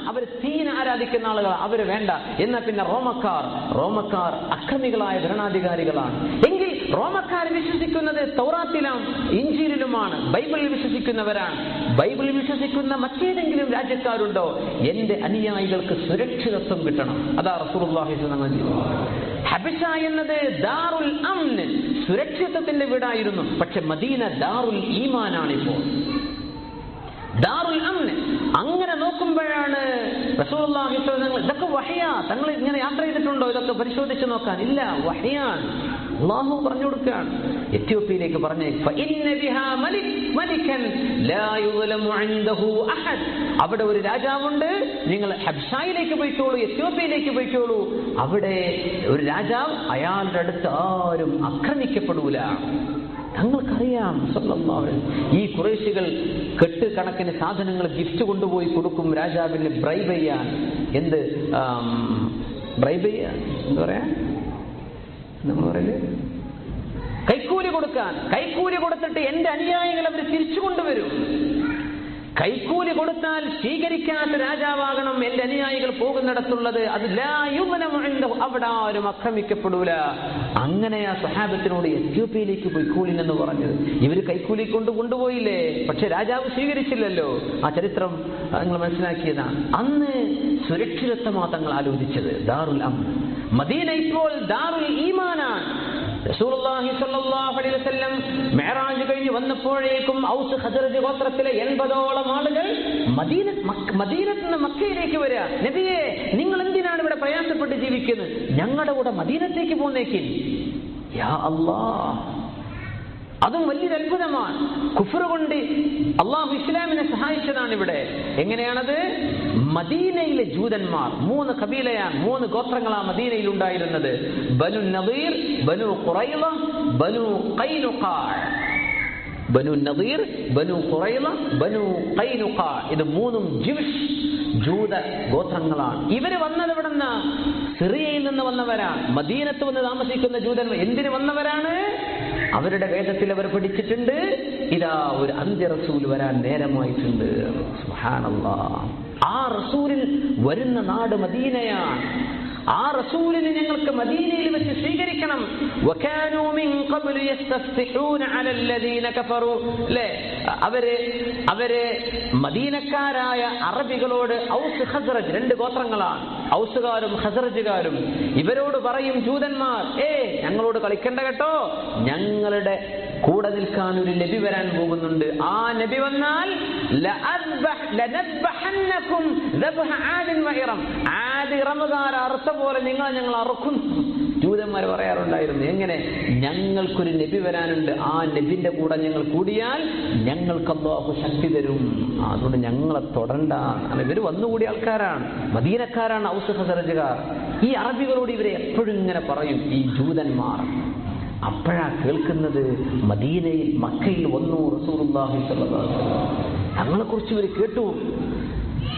അവർ തീന ആരാധിക്കുന്ന ആളുകൾ, അവര് വേണ്ട. എന്നാ പിന്നെ റോമക്കാർ അക്രമികളായ ഭരണാധികാരികളാണ്. എങ്കിൽ റോമക്കാർ വിശ്വസിക്കുന്നത് തൗറാത്തിലാണ്, ഇഞ്ചീലിലുമാണ്, ബൈബിളിൽ വിശ്വസിക്കുന്നവരാണ്. ബൈബിളിൽ വിശ്വസിക്കുന്ന മറ്റേതെങ്കിലും രാജ്യക്കാരുണ്ടോ? എന്റെ അനുയായികൾക്ക് സുരക്ഷിതത്വം കിട്ടണം. അതാ റസൂലുള്ളാഹി സ്വല്ലല്ലാഹു അലൈഹി വസല്ലം. ഹബശ എന്നത് ദാറുൽ അംൻ, സുരക്ഷിതത്വത്തിന്റെ വീടായിരുന്നു. പക്ഷെ മദീന ദാറുൽ ഈമാനാണിപ്പോൾ, ദാറുൽ അംൻ. അങ്ങനെ നോക്കുമ്പോഴാണ് റസൂലുള്ളാഹി സ്വല്ലല്ലാഹു അലൈഹി വസല്ലം ഇതൊക്കെ വഹ്യാ, തങ്ങൾ ഇങ്ങനെ യാത്ര ചെയ്തിട്ടുണ്ടോ ഇതൊക്കെ പരിശോധിച്ച് നോക്കാൻ? ഇല്ല, വഹ്യാണ്. അല്ലാഹു പറഞ്ഞു കൊടുക്കുകയാണ്. എത്യോപ്യയിലേക്ക് പറഞ്ഞേ, ഫഇന്ന ബിഹാ മലികൻ ലാ യുസ്ലമു ഇൻദഹു അഹദ്. അവിടെ ഒരു രാജാവുണ്ട്, നിങ്ങൾ ഹബ്ശയിലേക്ക് പോയിക്കോളൂ, എത്യോപ്യയിലേക്ക് പോയിക്കോളൂ. അവിടെ ഒരു രാജാവ്, അയാളുടെ അടുത്ത് ആരും ആക്രമിക്കപ്പെടൂല. തങ്ങൾക്കറിയാം ഈ ഖുറൈശികൾ കെട്ടുകണക്കിന് സാധനങ്ങൾ ഗിഫ്റ്റ് കൊണ്ടുപോയി കൊടുക്കും രാജാവിന് ബ്രൈബ് ചെയ്യാൻ. എന്ത് ബ്രൈബ് ചെയ്യാൻ എന്താ പറയാ, നമ്മൾ പറയല് കൈക്കൂലി കൊടുക്കാൻ. കൈക്കൂലി കൊടുത്തിട്ട് എന്റെ അനുയായികൾ അവർ തിരിച്ചു കൊണ്ടുവരും. കൈക്കൂലി കൊടുത്താൽ സ്വീകരിക്കാത്ത രാജാവാകണം എന്റെ അനുയായികൾ പോകുന്നിടത്തുള്ളത്. അത് അവിടെ ആരും ആക്രമിക്കപ്പെടൂല. അങ്ങനെയാ സ്വഹാബത്തിനോട് എത്യോപ്യയിലേക്ക് പോയിക്കൂലി എന്ന് പറഞ്ഞത്. ഇവര് കൈക്കൂലി കൊണ്ടുപോയില്ലേ, പക്ഷെ രാജാവ് സ്വീകരിച്ചില്ലല്ലോ. ആ ചരിത്രം നിങ്ങൾ മനസ്സിലാക്കിയതാണ്. അന്ന് സുരക്ഷിതത്വമാ തങ്ങൾ ആലോചിച്ചത്. ദാറുൽ അംൻ. മദീന ഇപ്പോൾ ദാറുൽ ഈമാനാണ്. റസൂലുള്ളാഹി സ്വല്ലല്ലാഹു അലൈഹി വസല്ലം മിഅ്റാജ് കഴിഞ്ഞ് വന്നപ്പോഴേക്കും ഔസ് ഖസറജ് ഗോത്രത്തിലെ 80ഓളം ആളുകൾ മദീനത്ത് നിന്ന് മക്കയിലേക്ക് വരിക. നബിയെ, നിങ്ങൾ എന്തിനാണ് ഇവിടെ പ്രയാസപ്പെട്ട് ജീവിക്കുന്നത്? ഞങ്ങളുടെ കൂടെ മദീനത്തേക്ക് പോന്നേക്കിൻ. യാ അല്ലാഹ്, അതും വലിയൊരു അത്ഭുതമാണ്. കുഫ്ർ കൊണ്ട് അള്ളാഹു ഇസ്ലാമിനെ സഹായിച്ചതാണ് ഇവിടെ. എങ്ങനെയാണത്? മദീനയിലെ ജൂതന്മാർ 3 ഖബീലയാണ്, 3 ഗോത്രങ്ങളാണ് മദീനയിൽ ഉണ്ടായിരുന്നത്. ബനു നദീർ, ബനു ഖുറൈള, ബനു ഖൈനുഖാ. ബനു നദീർ, ബനു ഖുറൈള, ബനു ഖൈനുഖാ. ഇത് 3ഉം ജൂത ഗോത്രങ്ങളാണ്. ഇവര് വന്നത് എവിടെന്ന? സിറിയയിൽ നിന്ന് വന്നവരാണ്. മദീനത്ത് വന്ന് താമസിക്കുന്ന ജൂതന്മാർ എന്തിനു വന്നവരാണ്? അവരുടെ വേദത്തിൽ അവർ പഠിച്ചിട്ടുണ്ട്, ഇതാ ഒരു അന്ത്യ റസൂൽ വരാൻ നേരമായിട്ടുണ്ട്. സുബ്ഹാനല്ലാഹ്. ആ റസൂലിൽ വരുന്ന നാട് മദീനയാണ്. ആ റസൂലിനെ ഞങ്ങൾക്ക് മദീനയിൽ വെച്ച് സ്വീകരിക്കണം. വകാനൂ മിൻ ഖബ്ലു യസ്തഫ്തിഹൂന അലൽ ലദീന കഫറൂ. അവര് മദീനക്കാരായ അറബികളോട്, ഔസ് ഖസ്റജ് 2 ഗോത്രങ്ങളാണ്, ഔസുകാരും ഖസ്റജുകാരും. ഇവരോട് പറയും ജൂതന്മാർ, ഞങ്ങളോട് കളിക്കണ്ട കേട്ടോ, ഞങ്ങളുടെ കൂടെ നിൽക്കാൻ ഒരു നബി വരാൻ പോകുന്നുണ്ട്. ആ നബി വന്നാൽ ലനദ്ബഹന്നകും ദബ്ഹ ആദിൻ വഇറം. ആദ് ഇറമുകാർ അറുത്ത പോലെ ഞങ്ങൾ അറുക്കുന്നു. ജൂതന്മാർ പറയാറുണ്ടായിരുന്നു, എങ്ങനെ? ഞങ്ങൾക്കൊരു നബി വരാനുണ്ട്, ആ നബിന്റെ കൂടെ ഞങ്ങൾ കൂടിയാൽ ഞങ്ങൾക്ക് അല്ലാഹു ശക്തി തരും, അതുകൊണ്ട് ഞങ്ങളെ തൊടണ്ട. ഇവര് വന്നുകൂടിയ ആൾക്കാരാണ്, മദീനക്കാരാണ് ഔസ് ഖസറജുകാർ. ഈ അറബികളോട് ഇവരെ എപ്പോഴും ഇങ്ങനെ പറയും ഈ ജൂതന്മാർ. അപ്പോഴാ കേൾക്കുന്നത് മദീനയിൽ, മക്കയിൽ വന്നു റസൂലുള്ളാഹി സ്വല്ലല്ലാഹു അലൈഹി വസല്ലം. തങ്ങളെ കുറിച്ച് ഇവർ കേട്ടു.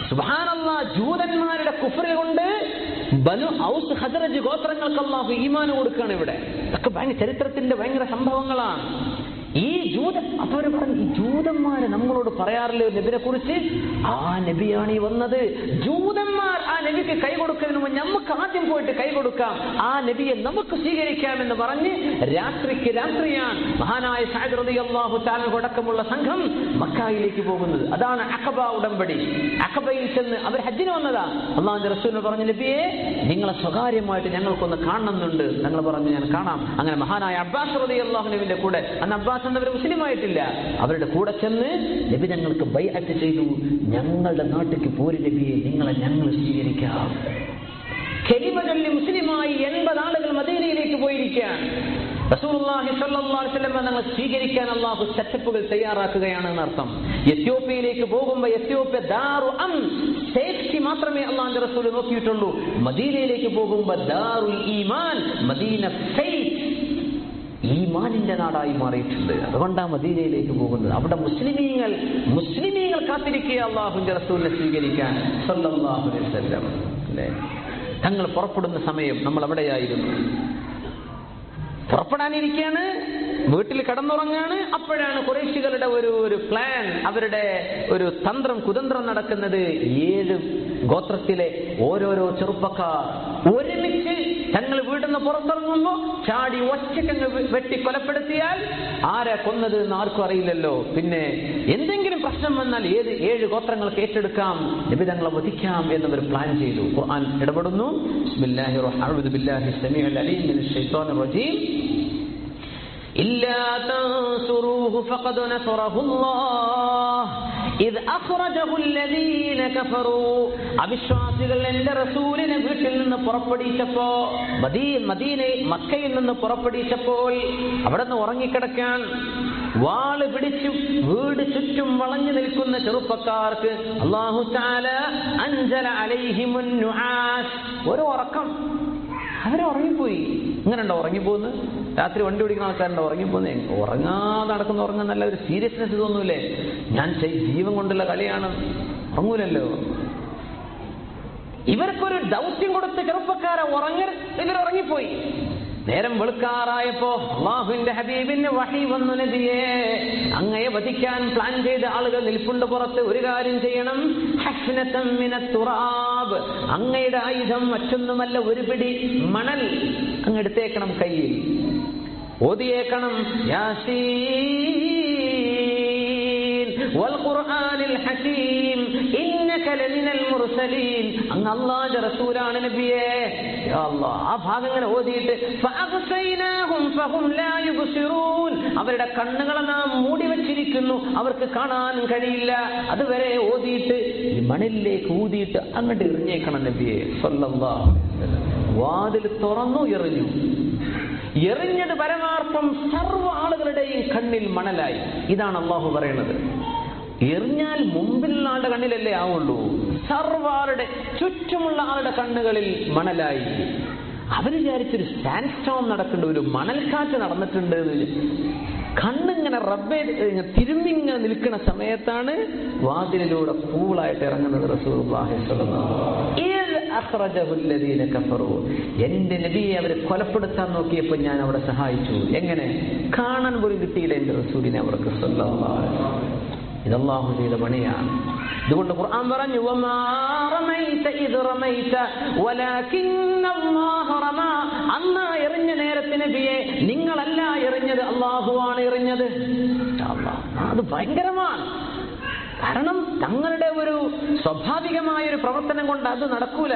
സുബ്ഹാനല്ലാഹ്, ജൂതന്മാരുടെ കുഫ്ർ കൊണ്ട് ബനു ഔസ് ഖസറജ് ഗോത്രങ്ങൾക്ക് അല്ലാഹു ഈമാൻ കൊടുക്കുകയാണ് ഇവിടെ. ഇതൊക്കെ ഭയങ്കര ചരിത്രത്തിന്റെ ഭയങ്കര സംഭവങ്ങളാണ്. ഈ അവർ പറഞ്ഞു, ഈ ജൂതന്മാരെ നമ്മളോട് പറയാറില്ലേ നബിനെ കുറിച്ച്? ആ നബിയാണ് ഈ വന്നത്. ജൂതന്മാർ ആ നബിക്ക് കൈ കൊടുക്കുന്നതിന് മുമ്പ് നമുക്ക് ആദ്യം പോയിട്ട് കൈ കൊടുക്കാം, ആ നബിയെ നമുക്ക് സ്വീകരിക്കാമെന്ന് പറഞ്ഞ് രാത്രിയാണ് മഹാനായ സഅദ് റളിയല്ലാഹു തആല അടക്കമുള്ള സംഘം മക്കയിലേക്ക് പോകുന്നത്. അതാണ് അഖബ ഉടമ്പടി. അഖബയിൽ ചെന്ന് അവർ ഹജ്ജിന് വന്നതാ. അല്ലാഹുവിന്റെ റസൂൽ പറഞ്ഞു, നബിയെ, നിങ്ങളെ സ്വകാര്യമായിട്ട് ഞങ്ങൾക്കൊന്ന് കാണണമെന്നുണ്ട്. ഞങ്ങൾ പറഞ്ഞു, ഞാൻ കാണാം. അങ്ങനെ മഹാനായ അബ്ബാസ് റളിയല്ലാഹു അൻഹുവിന്റെ കൂടെ, അന്ന് അബ്ബാസ് എന്നവർ മുസ്ലിമായിട്ടില്ല, അവരുടെ കൂടെ ചെന്ന് നബി ഞങ്ങൾക്ക് ബൈഅത്ത് ചെയ്തു, ഞങ്ങളുടെ നാട്ടിലേക്ക് പോര് നബിയെ, നിങ്ങളെ ഞങ്ങൾ സ്വീകരിക്കാം. കലിമ ചൊല്ലി മുസ്ലിമായി 80 ആളുകൾ മദീനയിലേക്ക് പോയിരിക്കുകയാണ്. റസൂലുള്ളാഹി സ്വല്ലല്ലാഹു അലൈഹി വസല്ലം ഞങ്ങൾ സ്വീകരിക്കാൻ അല്ലാഹു സെറ്റപ്പുകൾ തയ്യാറാക്കുകയാണ് എന്നർത്ഥം. എത്യോപ്യയിലേക്ക് പോകുമ്പോൾ എത്യോപ്യ ദാറു അംൻ, സേഫ്റ്റി മാത്രമേ അല്ലാഹുവിന്റെ റസൂൽ നോക്കിയിട്ടുള്ളൂ. മദീനയിലേക്ക് പോകുമ്പോൾ ദാറുൽ ഈമാൻ, മദീന ഫെയ്ത്ത്, ഈമാനിന്റെ നാടായി മാറിയിട്ടുണ്ട്. അതുകൊണ്ടാണ് മദീനയിലേക്ക് പോകുന്നത്. അവിടെ മുസ്ലിമീങ്ങൾ കാത്തിരിക്കുക അല്ലാഹുവിന്റെ റസൂലിനെ സ്വീകരിക്കാൻ സ്വല്ലല്ലാഹു അലൈഹി വസല്ലം. അല്ലേ, തങ്ങൾ പുറപ്പെടുന്ന സമയം നമ്മൾ അവിടെയായിരുന്നു. പുറപ്പെടാനിരിക്കുകയാണ്, വീട്ടിൽ കിടന്നുറങ്ങാണ്. അപ്പോഴാണ് ഖുറൈശികളുടെ ഒരു പ്ലാൻ, അവരുടെ ഒരു കുതന്ത്രം നടക്കുന്നത്. 7 ഗോത്രത്തിലെ ഓരോരോ ചെറുപ്പക്കാർ ഒരുമിച്ച് തങ്ങൾ വീട്ടിൽ പുറത്തിറങ്ങുമ്പോ ചാടി ഒറ്റക്കങ്ങ് വെട്ടി കൊലപ്പെടുത്തിയാൽ ആരാ കൊന്നത് എന്ന് ആർക്കും അറിയില്ലല്ലോ. പിന്നെ എന്തെങ്കിലും പ്രശ്നം വന്നാൽ 7 ഗോത്രങ്ങൾക്ക് ഏറ്റെടുക്കാം, നബി തങ്ങളെ വധിക്കാം എന്നവർ പ്ലാൻ ചെയ്തു. ഖുർആൻ ഇടപെടുന്നു. ബിസ്മില്ലാഹിർ റഹ്മാനിർ ബില്ലാഹി സമീഉൽ അലീം മിനശ് ശൈത്വാനിർ റജീം. ഇല്ലാ തൻസുറൂഹു ഫഖദ് നസറഹുല്ലാഹ് ഇദ് അഖ്റജഹു അല്ലദീന കഫറൂ. അവിശ്വാസികൾ എന്റെ റസൂലിനെ വീട്ടിൽ നിന്ന് പുറപ്പെടുവിച്ചപ്പോ, മക്കയിൽ നിന്ന് പുറപ്പെടുവിച്ചപ്പോൾ അവിടെ നിന്ന് ഉറങ്ങിക്കിടക്കാൻ വാള് പിടിച്ചു വീട് ചുറ്റും വളഞ്ഞു നിൽക്കുന്ന ചെറുപ്പക്കാർക്ക് അല്ലാഹു തആല അൻസല അലൈഹിമുൻ നുആസ്, ഒരു ഉറക്കം. അവരെ ഉറങ്ങിപ്പോയി. ഇങ്ങനെയുണ്ടോ ഉറങ്ങിപ്പോന്ന്? രാത്രി വണ്ടി ഓടിക്കുന്ന ആൾക്കാരുണ്ടോ ഉറങ്ങിപ്പോന്ന്? ഉറങ്ങാതെ നടക്കുന്ന ഉറങ്ങാൻ നല്ല ഒരു സീരിയസ്നെസ് തോന്നൂലേ? ഞാൻ ജീവൻ കൊണ്ടുള്ള കളിയാണ്, ഉറങ്ങൂലല്ലോ. ഇവർക്കൊരു ദൗത്യം കൊടുത്ത് ചെറുപ്പക്കാരെ ഇവരുറങ്ങിപ്പോയി. നേരം വെളുക്കാറായപ്പോ അല്ലാഹുവിന്റെ ഹബീബിന് വഹി വന്നു, നബിയേ അങ്ങയെ വധിക്കാൻ പ്ലാൻ ചെയ്ത ആളുകൾ നിൽപ്പുണ്ട് പുറത്ത്. ഒരു കാര്യം ചെയ്യണം, ഹസ്നതം മിനത് തുറാബ്, അങ്ങയുടെ ആയുധം മറ്റൊന്നുമല്ല ഒരു പിടി മണൽ അങ്ങ് എടുത്തേക്കണം, കയ്യിൽ ഓതിയേക്കണം. യാസീൻ വൽ ഖുർആനിൽ ഹകീം ഇന്നക ലമിനൽ മുർസലീൻ, അങ്ങ് അല്ലാഹുവിന്റെ റസൂലാണ് നബിയേ. യാ അല്ലാഹ്, ആ ഭാഗങ്ങൾ ഓതിയിട്ട് ഫഅഗ്സൈനാഹും ഫഹും ലാ യുബ്സിറൂൻ, അവരുടെ കണ്ണുകളെ നാം മൂടി വെച്ചിരിക്കുന്നു, അവർക്ക് കാണാൻ കഴിയില്ല. അതുവരെ ഓതിയിട്ട് ഈ മണലിലേക്ക് ഊതിയിട്ട് അങ്ങോട്ട് എറിഞ്ഞേക്കണം നബിയേ സല്ലല്ലാഹു അലൈഹി വസല്ലം. വാതിൽ തുറന്നു, എറിഞ്ഞത് പരമാർത്ഥം സർവ്വ ആളുകളുടെയും കണ്ണിൽ മണലായി. ഇതാണ് അല്ലാഹു പറയുന്നത്. എറിഞ്ഞാൽ മുമ്പിലുള്ള ആളുടെ കണ്ണിലല്ലേ ആവുള്ളൂ, സർവ്വരുടെ ചുറ്റുമുള്ള ആളുടെ കണ്ണുകളിൽ മണലായി. അവർ വിചാരിച്ചൊരു സാൻഡ് സ്റ്റോം നടക്കുന്നുണ്ട്, ഒരു മണൽക്കാറ്റ് നടന്നിട്ടുണ്ട് എന്ന്. കണ്ണിങ്ങനെ തിരുമ്മിങ്ങനെ നിൽക്കുന്ന സമയത്താണ് വാതിലിലൂടെ കൂളായിട്ട് ഇറങ്ങുന്നത് റസൂലുള്ളാഹി സ്വല്ലല്ലാഹു അലൈഹി വസല്ലം. എന്റെ നബിയെ അവർ കൊലപ്പെടുത്താൻ നോക്കിയപ്പോൾ ഞാൻ അവിടെ സഹായിച്ചു. എങ്ങനെ? കാണാൻ പോലും കിട്ടിയില്ല എന്റെ റസൂലിനെ അവർക്ക് സ്വല്ലല്ലാഹു അലൈഹി വസല്ലം. ഇത് അല്ലാഹു ചെയ്ത പണിയാണ്. ഇതുകൊണ്ട് ഖുർആൻ പറഞ്ഞു, വമാ റമൈത ഇദ് റമൈത വലാകിന്ന അല്ലാഹു റമാ, അന്ന് എറിഞ്ഞ നേരത്തെ നബിയെ നിങ്ങളല്ല എറിഞ്ഞത്, അല്ലാഹുവാണ് എറിഞ്ഞത്. അത് ഭയങ്കരമാണ്. കാരണം തങ്ങളുടെ ഒരു സ്വാഭാവികമായ ഒരു പ്രവർത്തനം കൊണ്ട് അത് നടക്കൂല.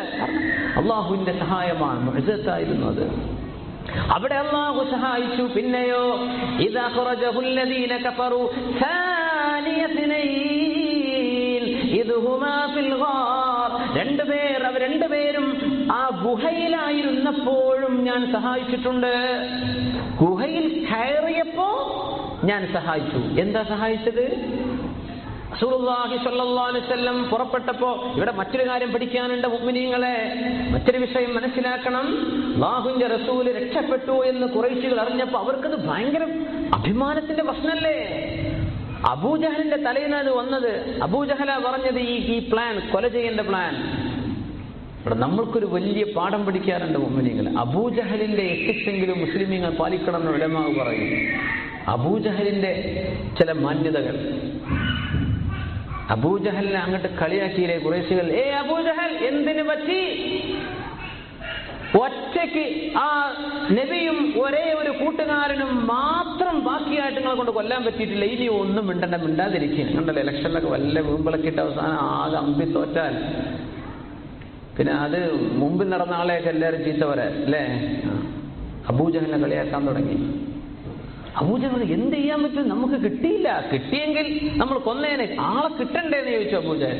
അല്ലാഹുവിന്റെ സഹായമാണ്, മുഅ്ജിസത്തായിരുന്നു അത്. അവിടെ അല്ലാഹു സഹായിച്ചു. പിന്നെയോ ഇദാ ഖറജഹുൽ ലദീന കഫറു സാനിയത്നൈൻ ഇദ്ഹുമാ ഫിൽ ഗാർ, അവർ രണ്ടുപേരും ആ ഗുഹയിലായിരുന്നപ്പോഴും ഞാൻ സഹായിച്ചിട്ടുണ്ട്. ഗുഹയിൽ കയറിയപ്പോ ഞാൻ സഹായിച്ചു. എന്താ സഹായിച്ചത്? റസൂലുള്ളാഹി സ്വല്ലല്ലാഹു അലൈഹി വസല്ലം പുറപ്പെട്ടപ്പോ ഇവിടെ മറ്റൊരു കാര്യം പഠിക്കാനുണ്ട് മുഅ്മിനീങ്ങളെ. മറ്റൊരു വിഷയം മനസ്സിലാക്കണം. അല്ലാഹുവിന്റെ റസൂല് രക്ഷപ്പെട്ടു എന്ന് ഖുറൈശികൾ അറിഞ്ഞപ്പോ അവർക്കത് ഭയങ്കര അഭിമാനത്തിന്റെ പ്രശ്നമല്ലേ? അബൂജഹലിന്റെ തലയിലാണ് അത് വന്നത്. അബൂജഹല പറഞ്ഞത് ഈ പ്ലാൻ, കൊല ചെയ്യേണ്ട പ്ലാൻ. ഇവിടെ നമ്മൾക്കൊരു വലിയ പാഠം പഠിക്കാറുണ്ട് മുഅ്മിനീങ്ങളെ. അബൂജഹലിന്റെ എത്തിക്സെങ്കിലും മുസ്ലിമീങ്ങൾ പാലിക്കണം എന്ന് ഉലമാ പറയും. അബൂജഹലിന്റെ ചില മാന്യതകൾ. അബൂജഹലിനെ അങ്ങോട്ട് കളിയാക്കിയില്ലേ ഖുറൈശികൾ? അബൂജഹൽ എന്തിനു പറ്റി? ഒറ്റയ്ക്ക് ആ നബിയും ഒരേ ഒരു കൂട്ടുകാരനും മാത്രം ബാക്കിയായിട്ട് നിങ്ങളെ കൊണ്ട് കൊല്ലാൻ പറ്റിയിട്ടില്ല. ഇനി ഒന്നും മിണ്ടാതിരിക്കും. കണ്ടല്ലോ, ഇലക്ഷനിലൊക്കെ വല്ല വീമ്പിളൊക്കെ ഇട്ട അവസാനം ആകെ അമ്പി തോറ്റാൽ പിന്നെ അത് മുമ്പിൽ നടന്ന ആളെയൊക്കെ എല്ലാവരും ചീത്ത വരാൻ അല്ലേ? അബൂജഹലിനെ കളിയാക്കാൻ തുടങ്ങി. അബൂജഹൽ എന്ത് ചെയ്യാൻ പറ്റും? നമുക്ക് കിട്ടിയില്ല. കിട്ടിയെങ്കിൽ നമ്മൾ കൊന്നേനെ. ആളെ കിട്ടണ്ടേന്ന് ചോദിച്ചു അബൂജഹൽ.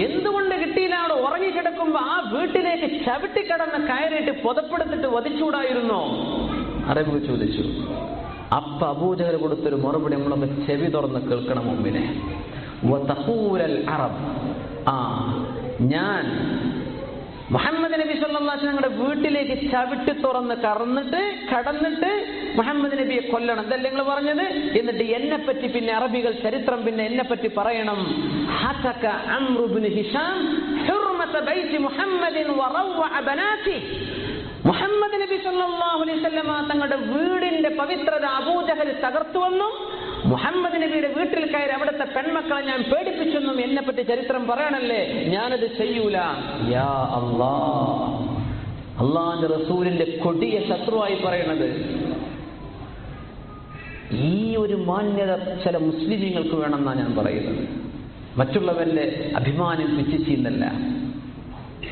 എന്തുകൊണ്ട് കിട്ടിയില്ല? അവിടെ ഉറങ്ങിക്കിടക്കുമ്പോ ആ വീട്ടിലേക്ക് ചവിട്ടിക്കടന്ന് കയറിയിട്ട് പുതപ്പെടുത്തിട്ട് വധിച്ചൂടായിരുന്നോ? അറബി ചോദിച്ചു. അപ്പൊ അബൂജഹൽ കൊടുത്തൊരു മറുപടി നമ്മളൊന്ന് ചെവി തുറന്ന് കേൾക്കണം മുമ്പിനെ. അറബ്, ഞാൻ മുഹമ്മദ് നബി സല്ലല്ലാഹു അലൈഹി വസല്ലം ഞങ്ങളുടെ വീട്ടിലേക്ക് ചവിട്ടി തുറന്ന് കടന്നിട്ട് മുഹമ്മദ് നബിയെ കൊല്ലണം, ഇതല്ലേ നിങ്ങൾ പറഞ്ഞത്? എന്നിട്ട് എന്നെ പറ്റി പിന്നെ അറബികൾ ചരിത്രം പിന്നെ എന്നെ പറ്റി പറയണം. ഹതക അംറു ഇബ്നു ഹിശാം ഹുർമത ബൈതി മുഹമ്മദിൻ വറവഅ ബനാതി, മുഹമ്മദ് നബി സല്ലല്ലാഹു അലൈഹി വസല്ലമ തങ്ങളുടെ വീടിന്റെ പവിത്രത അബൂജഹൽ തകർത്തുവെന്നും മുഹമ്മദ് നബിയുടെ വീട്ടിൽ കയറി അവിടുത്തെ പെൺമക്കളെ ഞാൻ പേടിപ്പിച്ചെന്നും എന്നെ പറ്റി ചരിത്രം പറയണല്ലേ, ഞാനത് ചെയ്യൂല. യാ അല്ലാഹ്, അള്ളാഹുവിന്റെ റസൂലിന്റെ കൊടിയ ശത്രുവായി പറയണത്. ഈ ഒരു മാന്യത ചില മുസ്ലിമീങ്ങൾക്ക് വേണമെന്നാണ് ഞാൻ പറയുന്നത്. മറ്റുള്ളവന്റെ അഭിമാനം പിച്ചിച്ചീന്നല്ല,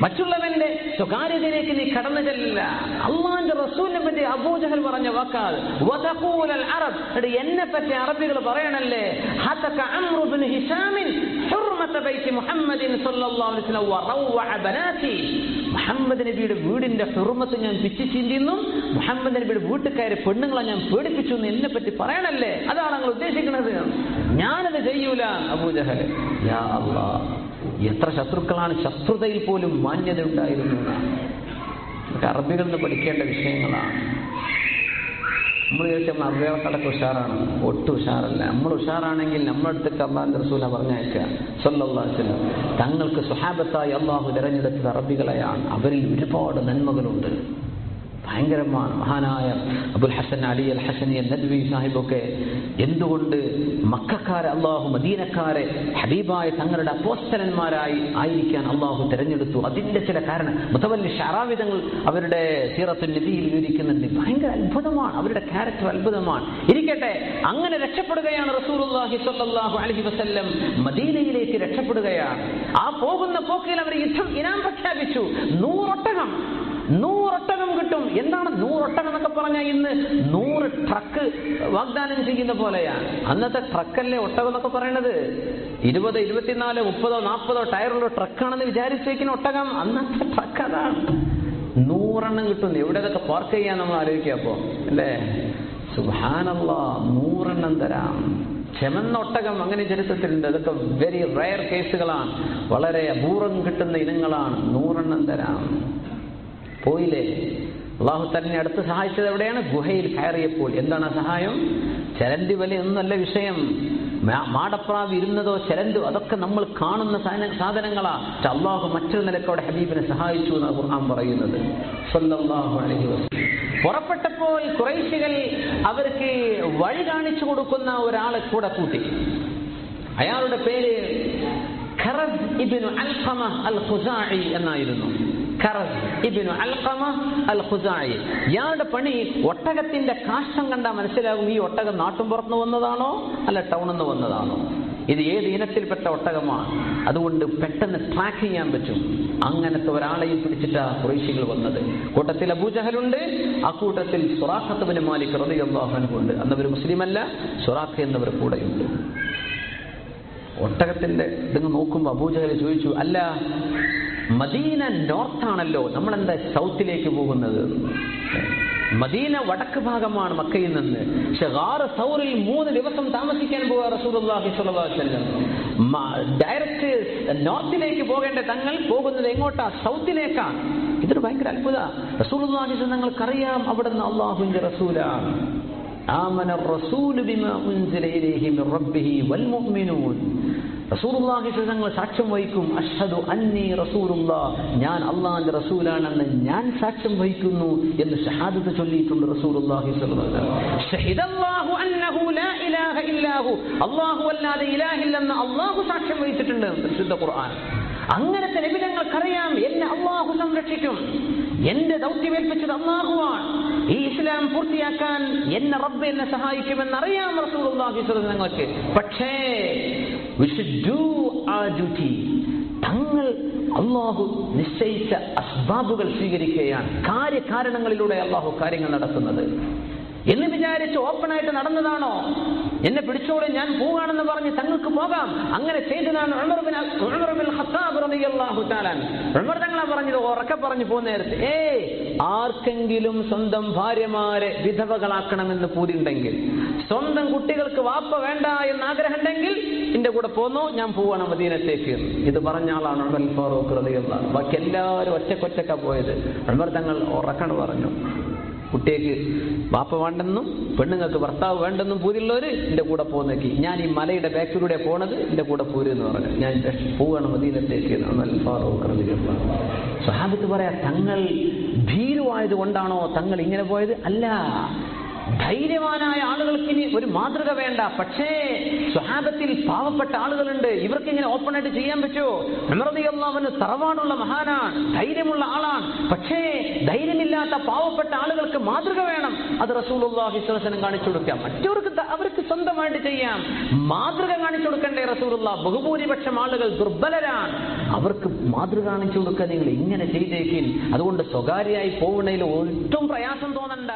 മറ്റുള്ളവന്റെ സ്വകാര്യതയിലേക്ക് നീ കടന്നു ചെല്ലില്ല. അള്ളാന്റെ റസൂലിനെ പറ്റി അബൂജഹൽ പറഞ്ഞ വാക്കാൽ വതഖൂലൽ അറബ്, എന്നെ പറ്റി അറബികൾ പറയണല്ലേ, ഹതക അംറു ഇബ്നു ഹിശാമിൻ ഹുർമത ബൈതി മുഹമ്മദിൻ സല്ലല്ലാഹു അലൈഹി വസല്ലം വറവഅ ബനാതി. മുഹമ്മദ് നബിയുടെ വീടിന്റെ ഹുർമത്ത് ഞാൻ പിച്ചു ചീന്തിയെന്നും മുഹമ്മദ് നബിയുടെ വീട്ടുകാരെ പെണ്ണുങ്ങളെ ഞാൻ പേടിപ്പിച്ചു എന്ന് എന്നെ പറ്റി പറയണല്ലേ, അതാണ് നിങ്ങൾ ഉദ്ദേശിക്കുന്നത്. ഞാനത് ചെയ്യൂല അബൂജഹൽ. യാ അല്ലാഹ്, എത്ര ശത്രുക്കളാണ്, ശത്രുതയിൽ പോലും മാന്യത ഉണ്ടായിരുന്നു. നമുക്ക് അറബികളിൽ നിന്ന് പഠിക്കേണ്ട വിഷയങ്ങളാണ്. നമ്മൾ ചോദിച്ചാൽ അറബികളൊക്കെ ഉഷാറാണ്, ഒട്ടും ഉഷാറല്ല. നമ്മൾ ഉഷാറാണെങ്കിൽ നമ്മുടെ അടുത്തേക്ക് അല്ലാഹുവിന്റെ റസൂലിനെ പറഞ്ഞയക്കുക സല്ലല്ലാഹു അലൈഹി വസല്ലം. തങ്ങൾക്ക് സ്വഹാബത്തായി അള്ളാഹു തിരഞ്ഞെടുത്തത് അറബികളെയാണ്. അവരിൽ ഒരുപാട് നന്മകളുണ്ട്, ഭയങ്കരമാണ്. മഹാനായ അബുൽ ഹസൻ അലി അൽ ഹസനി നദ്വി സാഹിബൊക്കെ എന്തുകൊണ്ട് മക്കക്കാരെ അള്ളാഹു മദീനക്കാരെ ഹബീബായ തങ്ങളുടെ അപ്പോസ്തലന്മാരായി ആയിരിക്കാൻ അള്ളാഹു തിരഞ്ഞെടുത്തു? അതിന്റെ ചില കാരണം മുതവല്ലി ശഅറാവി തങ്ങൾ അവരുടെ സീറത്തുൻ നബിയിൽ വിവരിക്കുന്നുണ്ട്. ഭയങ്കര അത്ഭുതമാണ്, അവരുടെ ക്യാരക്ടർ അത്ഭുതമാണ്. ഇരിക്കട്ടെ, അങ്ങനെ രക്ഷപ്പെടുകയാണ് റസൂലുള്ളാഹി സ്വല്ലല്ലാഹു അലൈഹി വസല്ലം. മദീനയിലേക്ക് രക്ഷപ്പെടുകയാണ്. ആ പോകുന്ന പോക്കിൽ അവർ യുദ്ധം ഇനാം പ്രഖ്യാപിച്ചു. 100 ഒട്ടകം കിട്ടും. എന്താണ് 100 ഒട്ടകം എന്നൊക്കെ പറഞ്ഞാൽ ഇന്ന് 100 ട്രക്ക് വാഗ്ദാനം ചെയ്യുന്ന പോലെയാണ്. അന്നത്തെ ട്രക്കല്ലേ ഒട്ടകം എന്നൊക്കെ പറയണത്. 20, 24, 30, 40 ടയറുള്ള ട്രക്കാണെന്ന് വിചാരിച്ചു വയ്ക്കുന്ന ഒട്ടകം. അന്നത്തെ ട്രക്ക് അതാണ്. 100 കിട്ടും. എവിടെ അതൊക്കെ പാർക്ക് ചെയ്യാൻ നമ്മൾ ആലോചിക്കുക അപ്പോ, അല്ലേ? സുബ്ഹാനല്ലാഹ്, 100 തരാം. ചെമന്ന ഒട്ടകം അങ്ങനെ ചരിത്രത്തിലുണ്ട്. അതൊക്കെ വെരി റയർ കേസുകളാണ്, വളരെ അപൂർവം കിട്ടുന്ന ഇനങ്ങളാണ്. 100 തരാം. പോയില്ലേ? അള്ളാഹു തന്നെ അടുത്ത് സഹായിച്ചത് എവിടെയാണ്? ഗുഹയിൽ കയറിയപ്പോൾ. എന്താണ് ആ സഹായം? ചരന്തി വലി ഒന്നല്ല വിഷയം. മാടപ്രാവ് ഇരുന്നതോ ചരന്തു, അതൊക്കെ നമ്മൾ കാണുന്ന സാധനങ്ങളാ. അള്ളാഹു മറ്റൊരു നിലക്ക് അവിടെ ഹബീബിനെ സഹായിച്ചു എന്നാണ് ഖുർആൻ പറയുന്നത് സല്ലല്ലാഹു അലൈഹി വസല്ലം. പുറപ്പെട്ടപ്പോൾ ഖുറൈശികൾ അവർക്ക് വഴി കാണിച്ചു കൊടുക്കുന്ന ഒരാളെ കൂടെ കൂട്ടി. അയാളുടെ പേര് ഖറസ് ഇബ്നു അൽഖമ അൽ ഖുസാഇ എന്നായിരുന്നു. ഖറസ് ഇബ്നു അൽഖമ അൽ ഖുസാഇ. ഇയാളുടെ പണി, ഒട്ടകത്തിന്റെ കാഷ്ടം കണ്ടാൽ മനസ്സിലാകും ഈ ഒട്ടകം നാട്ടുംപുറത്തുനിന്ന് വന്നതാണോ അല്ല ടൗണിൽ നിന്ന് വന്നതാണോ, ഇത് ഏത് ഇനത്തിൽപ്പെട്ട ഒട്ടകമാണ്. അതുകൊണ്ട് പെട്ടെന്ന് ട്രാക്ക് ചെയ്യാൻ പറ്റും. അങ്ങനത്തെ ഒരാളെയും പിടിച്ചിട്ടാ ഖുറൈശികൾ വന്നത്. കൂട്ടത്തിൽ അബൂജഹലുണ്ട്, ആ കൂട്ടത്തിൽ സുറാഖത്ത് ഇബ്നു മാലിക് റളിയല്ലാഹു അൻഹു ഉണ്ട്. അന്നവർ മുസ്ലിമല്ല, സുറാഖ് എന്നവർ കൂടെയുണ്ട്. ഒട്ടകത്തിന്റെ ഇതങ്ങ് നോക്കുമ്പോൾ അബൂജഹൽ ചോദിച്ചു, അല്ല മദീന നോർത്താണല്ലോ, നമ്മളെന്താ സൗത്തിലേക്ക് പോകുന്നത്? മദീന വടക്ക് ഭാഗമാണ് മക്കയിൽ നിന്ന്. പക്ഷെ ഗാർ സൗറിൽ 3 ദിവസം താമസിക്കാൻ പോവുക റസൂലുള്ളാഹി സ്വല്ലല്ലാഹു അലൈഹി വസല്ലം. ഡയറക്റ്റ് നോർത്തിലേക്ക് പോകേണ്ട തങ്ങൾ പോകുന്നത് എങ്ങോട്ടാ? സൗത്തിലേക്കാണ്. ഇതൊരു ഭയങ്കര അത്ഭുത. റസൂലുള്ളാഹി തങ്ങൾക്കറിയാം അവിടുന്ന് അള്ളാഹുവിന്റെ റസൂലാണ്. ആമന റസൂലു ബിമാ ഉൻസില ഇലൈഹി മിർ റബ്ബിഹി വൽ മുഅ്മിനൂൻ. റസൂലുള്ളാഹി തങ്ങൾ സാക്ഷ്യം വഹിക്കും, അഷ്ഹദു അന്നി റസൂലുള്ളാഹ്, ഞാൻ അള്ളാഹുവിന്റെ റസൂലാണെന്ന് ഞാൻ സാക്ഷ്യം വഹിക്കുന്നു എന്ന് ഷഹാദത്ത് ചൊല്ലിയിട്ടുണ്ട് റസൂലുള്ളാഹി സ്വല്ലല്ലാഹു അലൈഹി വസല്ലം. ഷഹിദല്ലാഹു അന്നഹു ലാ ഇലാഹ ഇല്ലാഹു, അല്ലാഹു അല്ലാതെ ഇലാഹില്ലെന്ന് അല്ലാഹു സാക്ഷ്യം വഹിച്ചിട്ടുണ്ട് പരിശുദ്ധ ഖുർആൻ. അങ്ങനത്തെ നബി തങ്ങൾക്കറിയാം എന്നെ അല്ലാഹു സംരക്ഷിക്കും, എന്റെ ദൗത്യമേൽപ്പിച്ചത് അല്ലാഹുവാണ്, ഈ ഇസ്ലാം പൂർത്തിയാക്കാൻ എന്നെ റബ്ബ് എന്നെ സഹായിക്കുമെന്നറിയാം റസൂലുള്ളാഹി സ്വല്ലല്ലാഹു അലൈഹി വസല്ലം. പക്ഷേ we should do our duty. തങ്ങൾ അല്ലാഹു നിശ്ചയിച്ച അസ്ബാബുകൾ സ്വീകരിക്കുകയാണ്. കാര്യകാരണങ്ങളിലൂടെ അല്ലാഹു കാര്യങ്ങൾ നടത്തുന്നത് എന്ന് വിചാരിച്ച് ഓപ്പണായിട്ട് നടന്നതാണോ? എന്നെ പിടിച്ചോളെ ഞാൻ പോവാണെന്ന് പറഞ്ഞ് തങ്ങൾക്ക് പോകാം. അങ്ങനെ ചെയ്തതാണ് ഉമർ ബിൻ ഖത്താബ് റളിയല്ലാഹു തആല. ഉമർ തങ്ങളാ പറഞ്ഞത്, ഉറക്കെ പറഞ്ഞു പോകുന്ന നേരത്തെ, ആർക്കെങ്കിലും സ്വന്തം ഭാര്യമാരെ വിധവകളാക്കണമെന്ന് പൂതിയുണ്ടെങ്കിൽ, സ്വന്തം കുട്ടികൾക്ക് വാപ്പ വേണ്ട എന്ന് ആഗ്രഹമുണ്ടെങ്കിൽ എന്റെ കൂടെ പോന്നോ, ഞാൻ പോവാണ് മദീനത്തേക്ക്. ഇത് പറഞ്ഞ ആളാണ് ഉമർ ഫാറൂഖ് റളിയല്ലാഹു. ബാക്കി എല്ലാവരും ഒറ്റക്കൊറ്റക്കാ പോയത്. ഉമർ തങ്ങൾ ഉറക്കണ് പറഞ്ഞു, കുട്ടിക്ക് വാപ്പ വേണ്ടെന്നും പെണ്ണുങ്ങൾക്ക് ഭർത്താവ് വേണ്ടെന്നും പൂതിയുള്ളവര് എന്റെ കൂടെ പോന്നേക്ക്, ഞാൻ ഈ മലയുടെ ബാക്കിലൂടെ പോണത്, എന്റെ കൂടെ പോരെന്ന് പറഞ്ഞു. ഞാൻ പോവാണ് മദീനത്തേക്ക്. ഫാറൂഖ് റളിയല്ലാഹു സ്വഹാബത്ത് പറയാ, തങ്ങൾ ഭീരുവായതുകൊണ്ടാണോ തങ്ങൾ ഇങ്ങനെ പോയത്? അല്ല, ധൈര്യവാനായ ആളുകൾക്ക് ഇനി ഒരു മാതൃക വേണ്ട. പക്ഷേ സ്വഹാബത്തിൽ പാവപ്പെട്ട ആളുകളുണ്ട്, ഇവർക്ക് ഇങ്ങനെ ഓപ്പൺ ആയിട്ട് ചെയ്യാൻ പറ്റുമോ? ഉമർ റളിയല്ലാഹു അൻഹു തറവാടുള്ള മഹാനാണ്, ധൈര്യമുള്ള ആളാണ്. പക്ഷേ ധൈര്യമില്ലാത്ത പാവപ്പെട്ട ആളുകൾക്ക് മാതൃക വേണം. അത് റസൂലുള്ളാഹി സ്വല്ലല്ലാഹു അലൈഹി വസല്ലം കാണിച്ചു കൊടുക്കാം. മറ്റവർക്ക് അവർക്ക് സ്വന്തമായിട്ട് ചെയ്യാം. മാതൃക കാണിച്ചു കൊടുക്കണ്ടേ റസൂലുള്ളാഹ്? ബഹുഭൂരിപക്ഷം ആളുകൾ ദുർബലരാണ്, അവർക്ക് മാതൃക കാണിച്ചു കൊടുക്കുക. നിങ്ങൾ ഇങ്ങനെ ചെയ്തേക്കിൻ. അതുകൊണ്ട് സ്വകാര്യമായി പോകുന്നതിൽ ഒട്ടും പ്രയാസം തോന്നണ്ട.